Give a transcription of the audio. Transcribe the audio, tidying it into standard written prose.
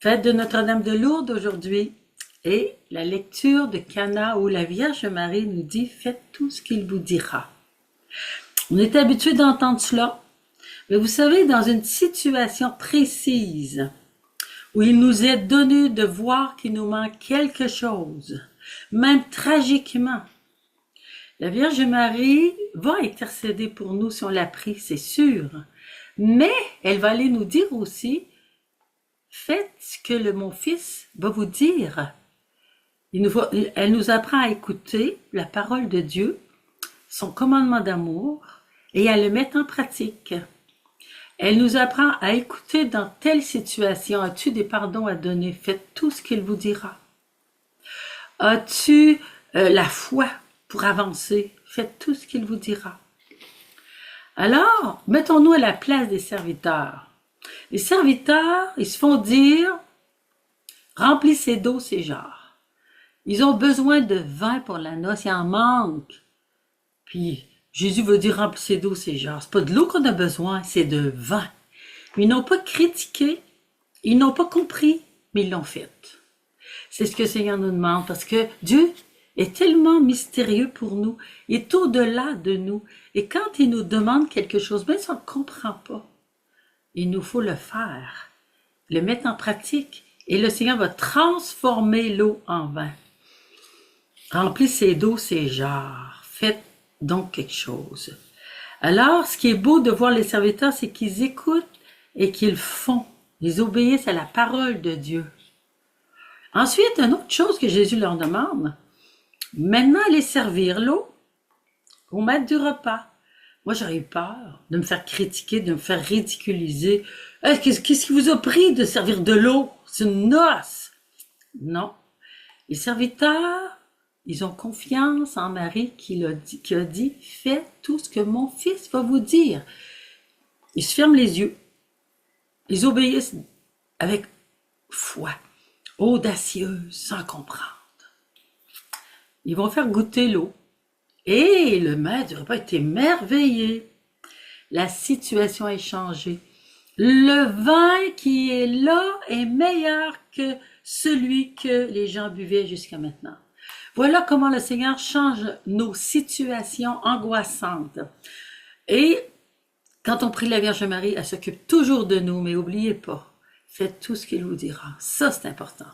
Fête de Notre-Dame de Lourdes aujourd'hui et la lecture de Cana où la Vierge Marie nous dit « Faites tout ce qu'il vous dira ». On est habitué d'entendre cela, mais vous savez, dans une situation précise où il nous est donné de voir qu'il nous manque quelque chose, même tragiquement, la Vierge Marie va intercéder pour nous si on l'a prie, c'est sûr, mais elle va aller nous dire aussi faites ce que mon fils va vous dire. Elle nous apprend à écouter la parole de Dieu, son commandement d'amour, et à le mettre en pratique. Elle nous apprend à écouter dans telle situation. As-tu des pardons à donner? Faites tout ce qu'il vous dira. As-tu la foi pour avancer? Faites tout ce qu'il vous dira. Alors, mettons-nous à la place des serviteurs. Les serviteurs, ils se font dire « Remplissez d'eau ces jarres ». Ils ont besoin de vin pour la noce, il en manque. Puis Jésus veut dire « Remplissez d'eau ces jarres ». C'est pas de l'eau qu'on a besoin, c'est de vin. Ils n'ont pas critiqué, ils n'ont pas compris, mais ils l'ont fait. C'est ce que le Seigneur nous demande, parce que Dieu est tellement mystérieux pour nous, il est au-delà de nous. Et quand il nous demande quelque chose, même si on ne comprend pas, il nous faut le faire, le mettre en pratique. Et le Seigneur va transformer l'eau en vin. Remplissez d'eau ces jarres. Faites donc quelque chose. Alors, ce qui est beau de voir les serviteurs, c'est qu'ils écoutent et qu'ils font. Ils obéissent à la parole de Dieu. Ensuite, une autre chose que Jésus leur demande, maintenant, allez servir l'eau au maître du repas. Moi, j'aurais eu peur de me faire critiquer, de me faire ridiculiser. Qu'est-ce qui vous a pris de servir de l'eau? C'est une noce. Non. Les serviteurs, ils ont confiance en Marie qui a dit « Faites tout ce que mon fils va vous dire ». Ils se ferment les yeux. Ils obéissent avec foi, audacieuse, sans comprendre. Ils vont faire goûter l'eau. Et le maître du repas était émerveillé. La situation est changée. Le vin qui est là est meilleur que celui que les gens buvaient jusqu'à maintenant. Voilà comment le Seigneur change nos situations angoissantes. Et quand on prie la Vierge Marie, elle s'occupe toujours de nous, mais n'oubliez pas, faites tout ce qu'il vous dira. Ça, c'est important.